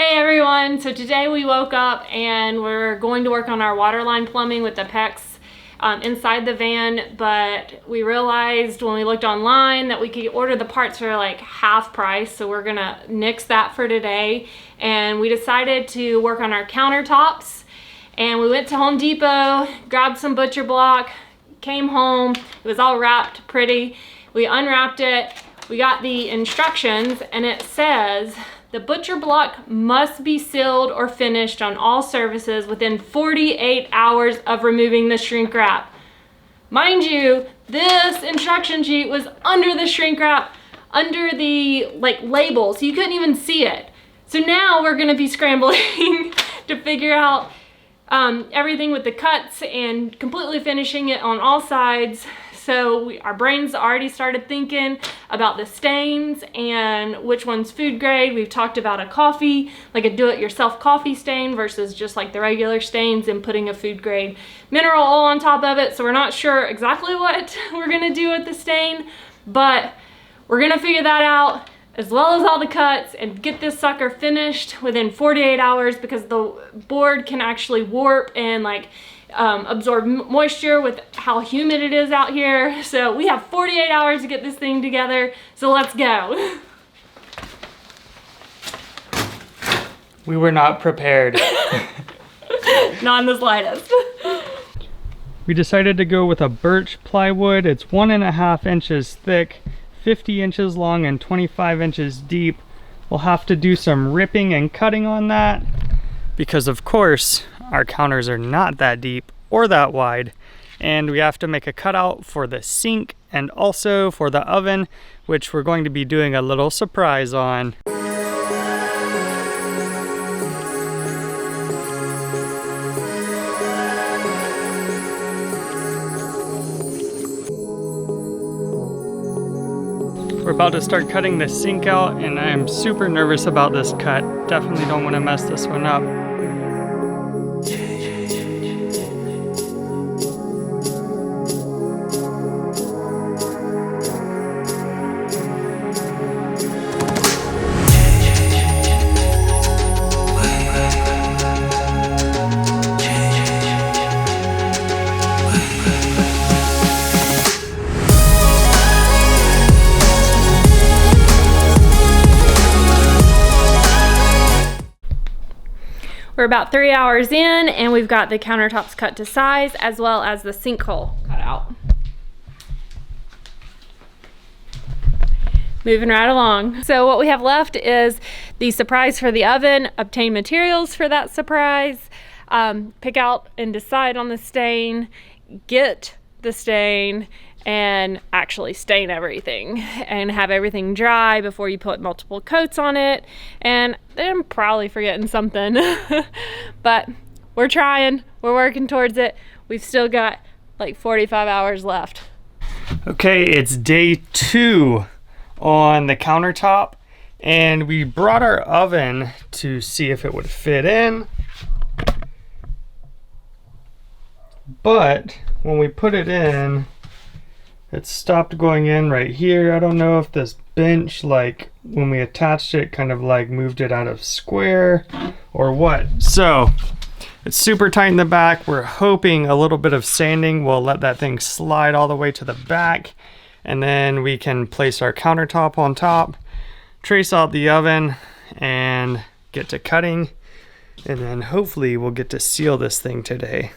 Hey everyone, so today we woke up and we're going to work on our waterline plumbing with the PEX inside the van, but we realized when we looked online that we could order the parts for like half price, so we're gonna nix that for today. And we decided to work on our countertops, and we went to Home Depot, grabbed some butcher block, came home, it was all wrapped pretty. We unwrapped it, we got the instructions, and it says the butcher block must be sealed or finished on all surfaces within 48 hours of removing the shrink wrap. Mind you, this instruction sheet was under the shrink wrap, under the label, so you couldn't even see it. So now we're gonna be scrambling to figure out everything with the cuts and completely finishing it on all sides. So our brains already started thinking about the stains and which one's food grade. We've talked about a coffee, like a do-it-yourself coffee stain versus just like the regular stains, and putting a food grade mineral oil on top of it. So we're not sure exactly what we're gonna do with the stain, but we're gonna figure that out as well as all the cuts and get this sucker finished within 48 hours, because the board can actually warp and absorb moisture with how humid it is out here. So we have 48 hours to get this thing together, so let's go. We were not prepared. Not in the slightest. We decided to go with a birch plywood. It's 1.5 inches thick, 50 inches long, and 25 inches deep. We'll have to do some ripping and cutting on that, because of course our counters are not that deep or that wide, and we have to make a cutout for the sink and also for the oven, which we're going to be doing a little surprise on. We're about to start cutting the sink out, and I'm super nervous about this cut. Definitely don't want to mess this one up. We're about 3 hours in, and we've got the countertops cut to size as well as the sinkhole cut out. Moving right along. So what we have left is the surprise for the oven, obtain materials for that surprise, pick out and decide on the stain, get the stain, and actually stain everything and have everything dry before you put multiple coats on it. And I'm probably forgetting something, but we're trying, we're working towards it. We've still got like 45 hours left. Okay, it's day 2 on the countertop, and we brought our oven to see if it would fit in. But when we put it in, it stopped going in right here. I don't know if this bench, when we attached it, kind of moved it out of square or what. So it's super tight in the back. We're hoping a little bit of sanding will let that thing slide all the way to the back, and then we can place our countertop on top, trace out the oven, and get to cutting, and then hopefully we'll get to seal this thing today.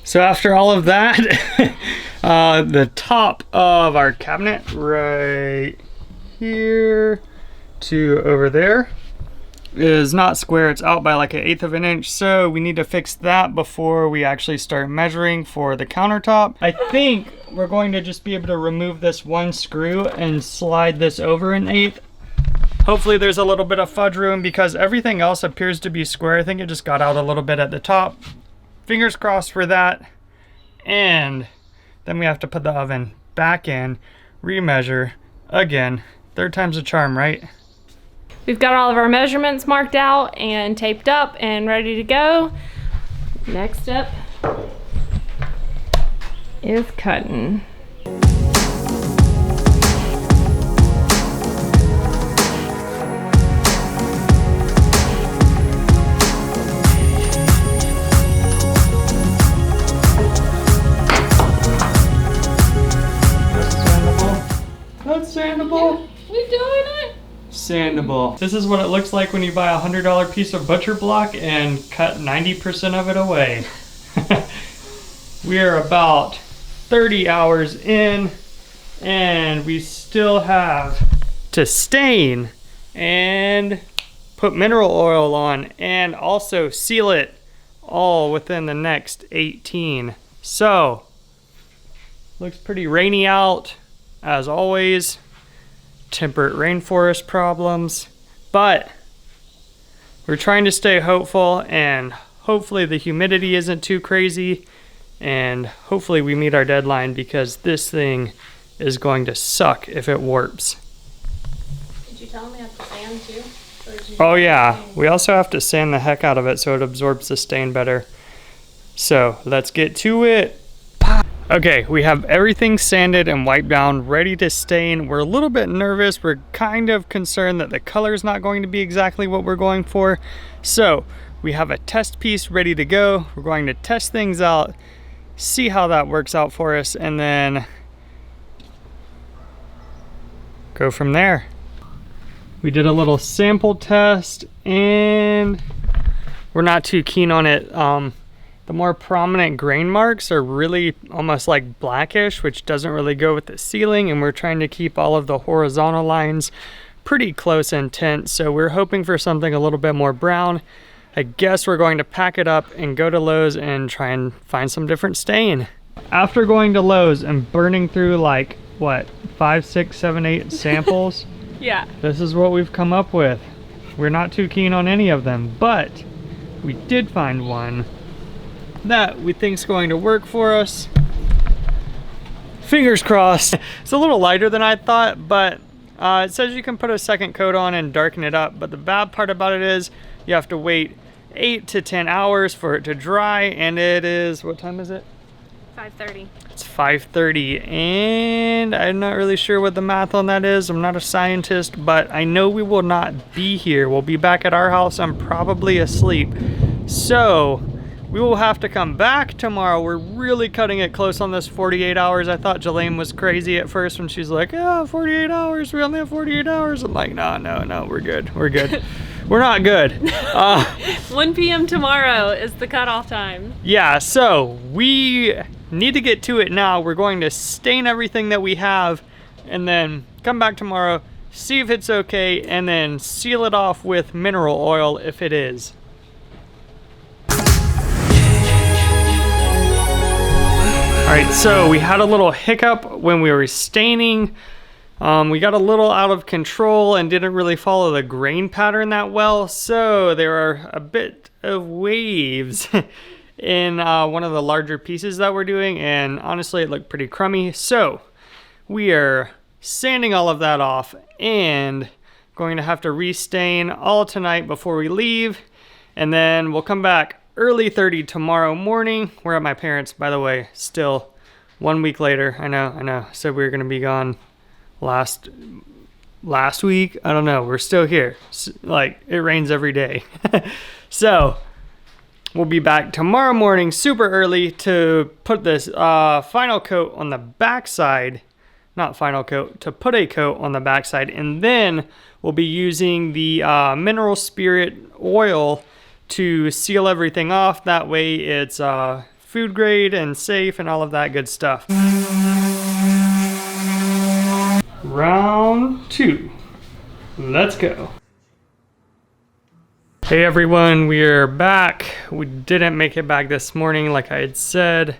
So after all of that, the top of our cabinet right here to over there is not square. It's out by like 1/8 of an inch. So we need to fix that before we actually start measuring for the countertop. I think we're going to just be able to remove this one screw and slide this over 1/8. Hopefully there's a little bit of fudge room, because everything else appears to be square. I think it just got out a little bit at the top. Fingers crossed for that. And then we have to put the oven back in, remeasure again. 3rd time's a charm, right? we've got all of our measurements marked out and taped up and ready to go. Next step is cutting. That's sandable. Yeah, we're doing it. Sandable. This is what it looks like when you buy a $100 piece of butcher block and cut 90% of it away. We are about 30 hours in and we still have to stain and put mineral oil on and also seal it all within the next 18. So, looks pretty rainy out as always. Temperate rainforest problems, but we're trying to stay hopeful and hopefully the humidity isn't too crazy and hopefully we meet our deadline because this thing is going to suck if it warps. Did you tell me I have to sand too? Oh yeah, we also have to sand the heck out of it so it absorbs the stain better. So let's get to it. Okay, we have everything sanded and wiped down, ready to stain. We're a little bit nervous. We're kind of concerned that the color is not going to be exactly what we're going for. So we have a test piece ready to go. We're going to test things out, see how that works out for us, and then go from there. We did a little sample test and we're not too keen on it. The more prominent grain marks are really almost like blackish, which doesn't really go with the ceiling, and we're trying to keep all of the horizontal lines pretty close in tint, so we're hoping for something a little bit more brown. I guess we're going to pack it up and go to Lowe's and try and find some different stain. After going to Lowe's and burning through like, what, 5, 6, 7, 8 samples? Yeah. This is what we've come up with. We're not too keen on any of them, but we did find one that we think is going to work for us. Fingers crossed. It's a little lighter than I thought, but it says you can put a second coat on and darken it up, but the bad part about it is you have to wait 8 to 10 hours for it to dry, and it is, what time is it? 5:30. It's 5:30, and I'm not really sure what the math on that is. I'm not a scientist, but I know we will not be here. We'll be back at our house. I'm probably asleep. So we will have to come back tomorrow. We're really cutting it close on this 48 hours. I thought Jelaine was crazy at first when she's like, oh, 48 hours, we only have 48 hours. I'm like, no, we're good, we're good. We're not good. 1 p.m. tomorrow is the cutoff time. Yeah, so we need to get to it now. We're going to stain everything that we have and then come back tomorrow, see if it's okay, and then seal it off with mineral oil if it is. All right, so we had a little hiccup when we were staining. We got a little out of control and didn't really follow the grain pattern that well, so there are a bit of waves in one of the larger pieces that we're doing, and honestly it looked pretty crummy. So we are sanding all of that off and going to have to restain all tonight before we leave, and then we'll come back early 30 tomorrow morning. We're at my parents', by the way, still 1 week later. I know, said we were gonna be gone last week. I don't know, we're still here. Like, it rains every day. So we'll be back tomorrow morning super early to put this final coat on the backside. Not final coat, to put a coat on the backside, and then we'll be using the mineral spirit oil to seal everything off. That way it's food grade and safe and all of that good stuff. Round 2. Let's go. Hey everyone, we're back. We didn't make it back this morning like I had said.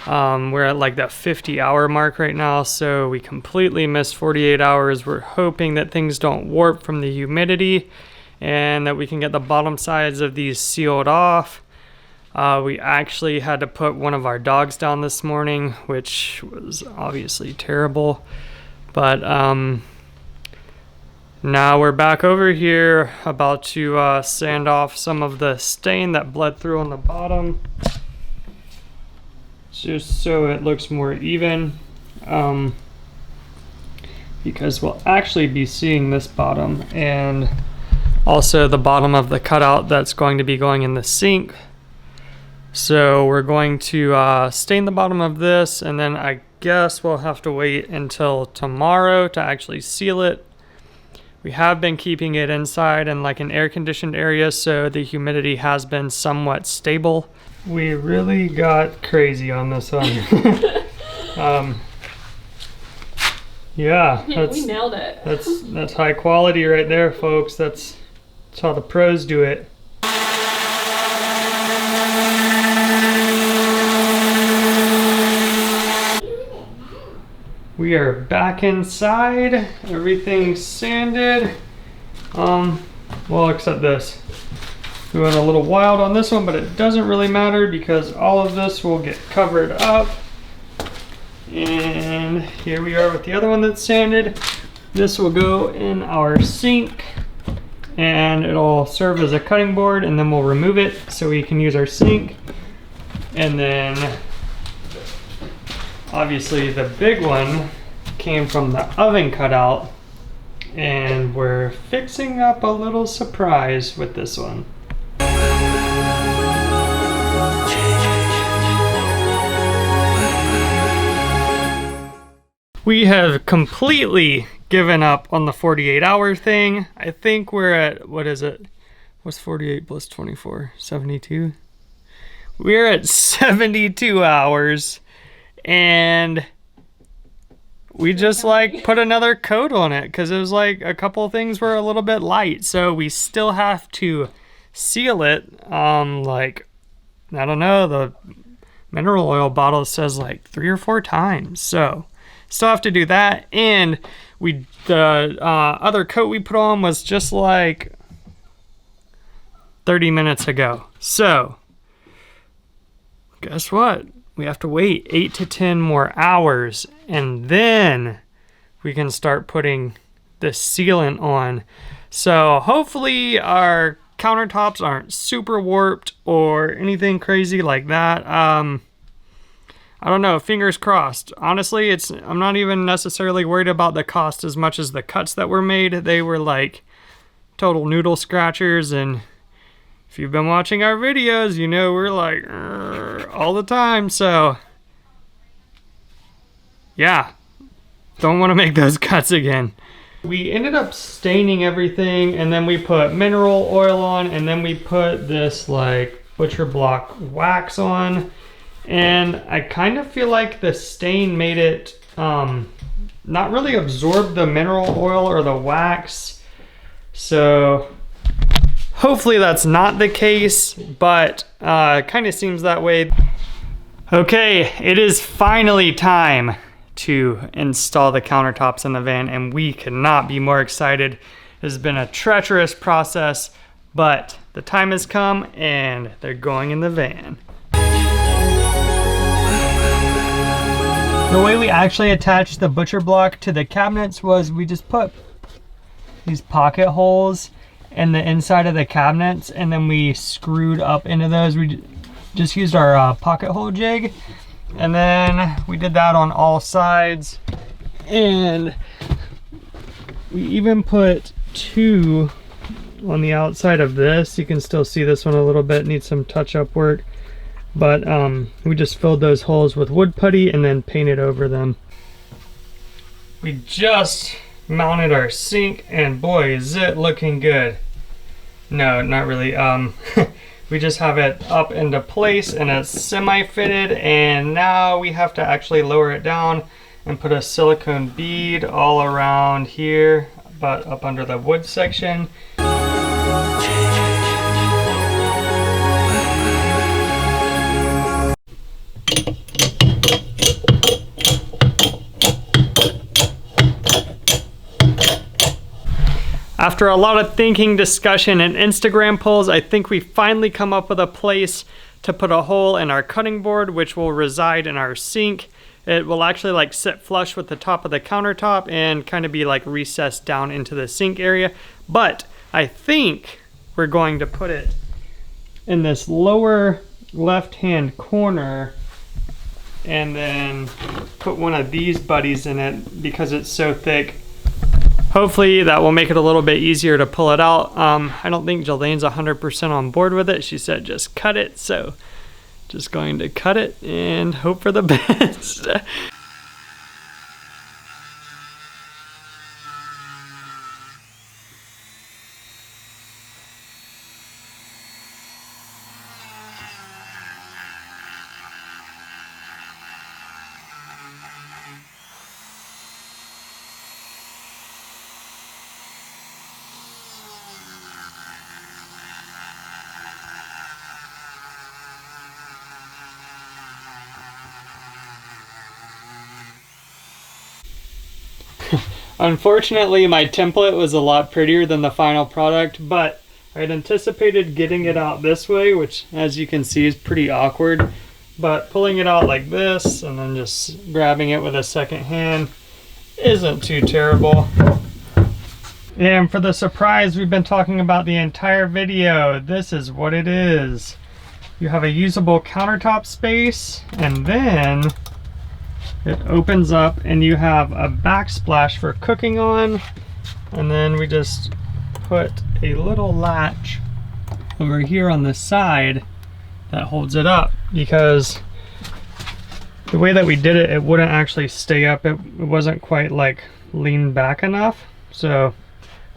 We're at like the 50-hour mark right now, so we completely missed 48 hours. We're hoping that things don't warp from the humidity and that we can get the bottom sides of these sealed off. We actually had to put one of our dogs down this morning, which was obviously terrible, but Now we're back over here about to sand off some of the stain that bled through on the bottom, just so it looks more even, because we'll actually be seeing this bottom and also the bottom of the cutout that's going to be going in the sink. So we're going to stain the bottom of this, and then I guess we'll have to wait until tomorrow to actually seal it. We have been keeping it inside in like an air-conditioned area, so the humidity has been somewhat stable. We really got crazy on this one. Yeah, we nailed it. That's high quality right there, folks. That's how the pros do it. We are back inside. Everything's sanded. Well, except this. We went a little wild on this one, but it doesn't really matter because all of this will get covered up. And here we are with the other one that's sanded. This will go in our sink and it'll serve as a cutting board, and then we'll remove it so we can use our sink. And then obviously the big one came from the oven cutout, and we're fixing up a little surprise with this one. We have completely given up on the 48-hour thing. I think we're at, what is it? What's 48 plus 24? 72? We're at 72 hours. And we just like put another coat on it because it was like a couple of things were a little bit light, so we still have to seal it. Like, I don't know, the mineral oil bottle says like 3 or 4 times, so still have to do that. And the other coat we put on was just like 30 minutes ago, so guess what? We have to wait 8 to 10 more hours, and then we can start putting the sealant on. So hopefully our countertops aren't super warped or anything crazy like that. I don't know, fingers crossed. Honestly, I'm not even necessarily worried about the cost as much as the cuts that were made. They were like total noodle scratchers, and if you've been watching our videos, you know we're like all the time, so yeah, don't want to make those cuts again. We ended up staining everything, and then we put mineral oil on, and then we put this like butcher block wax on, and I kind of feel like the stain made it not really absorb the mineral oil or the wax, so hopefully that's not the case, but kind of seems that way. Okay, it is finally time to install the countertops in the van, and we could not be more excited. It has been a treacherous process, but the time has come and they're going in the van. The way we actually attached the butcher block to the cabinets was we just put these pocket holes in the inside of the cabinets, and then we screwed up into those. We just used our pocket hole jig, and then we did that on all sides, and we even put 2 on the outside of this. You can still see this one a little bit, needs some touch-up work, but we just filled those holes with wood putty and then painted over them. We just mounted our sink, and boy is it looking good. No, not really. We just have it up into place and it's semi-fitted, and now we have to actually lower it down and put a silicone bead all around here, but up under the wood section. After a lot of thinking, discussion, and Instagram polls, I think we finally come up with a place to put a hole in our cutting board, which will reside in our sink. it will actually like sit flush with the top of the countertop and kind of be like recessed down into the sink area. But I think we're going to put it in this lower left-hand corner and then put one of these buddies in it because it's so thick. Hopefully that will make it a little bit easier to pull it out. I don't think Jelaine's 100% on board with it. She said just cut it, so just going to cut it and hope for the best. Unfortunately, my template was a lot prettier than the final product, but I had anticipated getting it out this way, which as you can see is pretty awkward. But pulling it out like this and then just grabbing it with a second hand isn't too terrible. And for the surprise we've been talking about the entire video, this is what it is. You have a usable countertop space, and then it opens up and you have a backsplash for cooking on, and then we just put a little latch over here on the side that holds it up, because the way that we did it, it wouldn't actually stay up. It wasn't quite like leaned back enough, so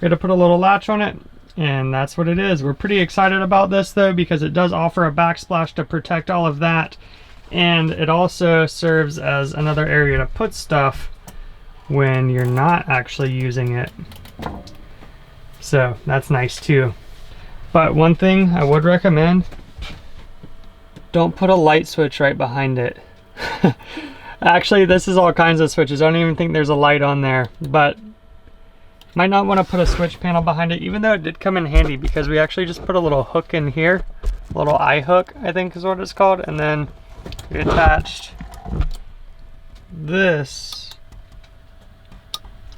we had to put a little latch on it, and that's what it is. We're pretty excited about this though, because it does offer a backsplash to protect all of that. And it also serves as another area to put stuff when you're not actually using it. So that's nice too. But one thing I would recommend, don't put a light switch right behind it. Actually, this is all kinds of switches. I don't even think there's a light on there, but might not want to put a switch panel behind it, even though it did come in handy because we actually just put a little hook in here, a little eye hook, I think is what it's called, and then we attached this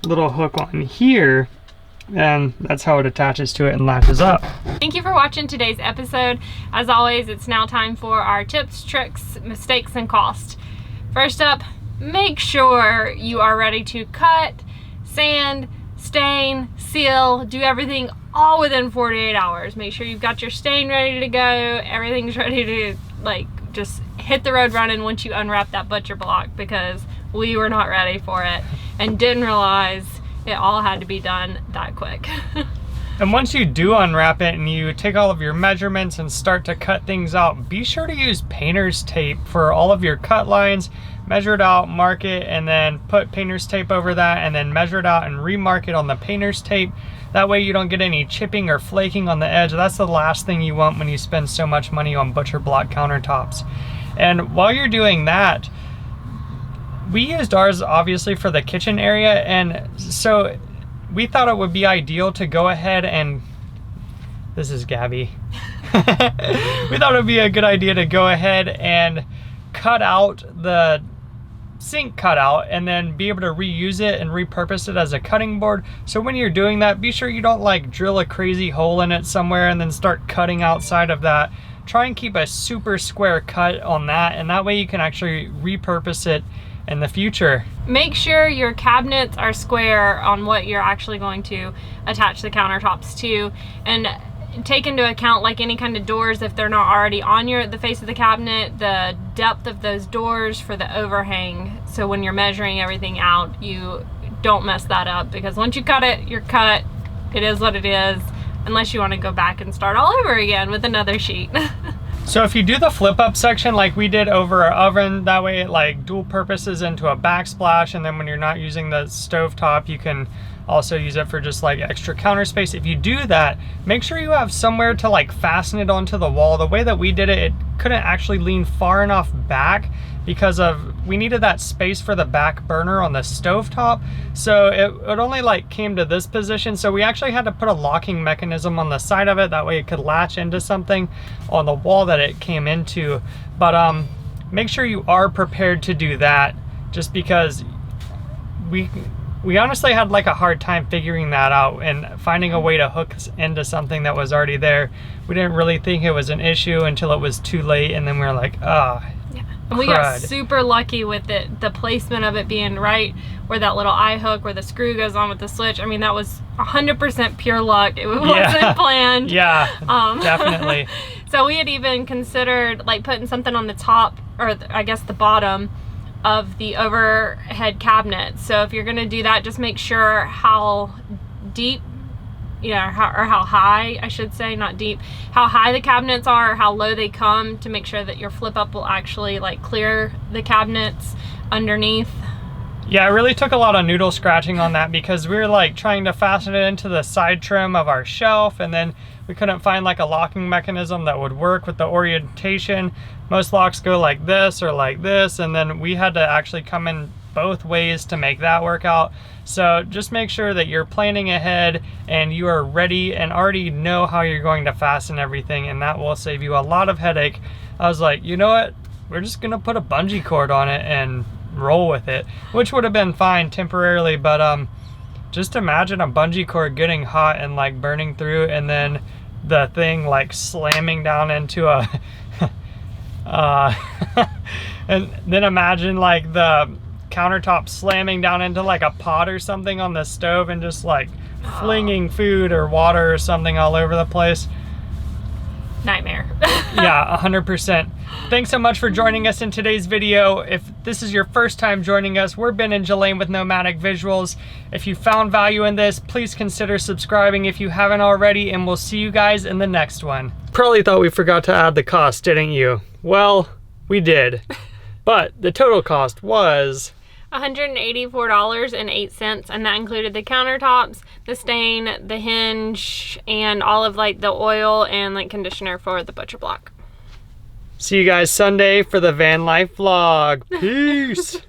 little hook on here, and that's how it attaches to it and latches up. Thank you for watching today's episode. As always, it's now time for our tips, tricks, mistakes, and cost. First up, make sure you are ready to cut, sand, stain, seal, do everything all within 48 hours. Make sure you've got your stain ready to go, everything's ready to just hit the road running once you unwrap that butcher block, because we were not ready for it and didn't realize it all had to be done that quick. And once you do unwrap it and you take all of your measurements and start to cut things out, be sure to use painter's tape for all of your cut lines. Measure it out, mark it, and then put painter's tape over that, and then measure it out and remark it on the painter's tape. That way you don't get any chipping or flaking on the edge. That's the last thing you want when you spend so much money on butcher block countertops. And while you're doing that, we used ours obviously for the kitchen area, and so we thought it would be ideal to go ahead and, this is Gabby. We thought it would be a good idea to go ahead and cut out the sink cutout and then be able to reuse it and repurpose it as a cutting board. So when you're doing that, be sure you don't like drill a crazy hole in it somewhere and then start cutting outside of that. Try and keep a super square cut on that, and that way you can actually repurpose it in the future. Make sure your cabinets are square on what you're actually going to attach the countertops to, and take into account, like any kind of doors, if they're not already on the face of the cabinet, the depth of those doors for the overhang. So when you're measuring everything out, you don't mess that up, because once you cut it, you're cut. It is what it is, unless you want to go back and start all over again with another sheet. So if you do the flip up section like we did over our oven, that way it like dual purposes into a backsplash, and then when you're not using the stovetop, you can also use it for just like extra counter space. If you do that, make sure you have somewhere to like fasten it onto the wall. The way that we did it, it couldn't actually lean far enough back because we needed that space for the back burner on the stovetop. So it only like came to this position. So we actually had to put a locking mechanism on the side of it. That way it could latch into something on the wall that it came into. But make sure you are prepared to do that just because we honestly had like a hard time figuring that out and finding a way to hook into something that was already there. We didn't really think it was an issue until it was too late, and then we were like, ah. And we got super lucky with it, the placement of it being right where that little eye hook, where the screw goes on with the switch. I mean, that was 100% pure luck. It wasn't planned. Yeah, definitely. So we had even considered like putting something on the top, or I guess the bottom of the overhead cabinet. So if you're gonna do that, just make sure how deep, or how high, I should say, not deep, how high the cabinets are, or how low they come, to make sure that your flip up will actually like clear the cabinets underneath. Yeah, it really took a lot of noodle scratching on that, because we were like trying to fasten it into the side trim of our shelf, and then we couldn't find like a locking mechanism that would work with the orientation. Most locks go like this or like this, and then we had to actually come in both ways to make that work out. So just make sure that you're planning ahead and you are ready and already know how you're going to fasten everything, and that will save you a lot of headache. I was like, you know what, we're just gonna put a bungee cord on it and roll with it, which would have been fine temporarily, but just imagine a bungee cord getting hot and like burning through, and then the thing like slamming down into a and then imagine like the countertop slamming down into like a pot or something on the stove, and just like flinging food or water or something all over the place. Nightmare. Yeah, 100%. Thanks so much for joining us in today's video. If this is your first time joining us, we're Ben and Jelaine with Nomadic Visuals. If you found value in this, please consider subscribing if you haven't already, and we'll see you guys in the next one. Probably thought we forgot to add the cost, didn't you? Well, we did. But the total cost was $184.08, and that included the countertops, the stain, the hinge, and all of like the oil and like conditioner for the butcher block. See you guys Sunday for the van life vlog. Peace.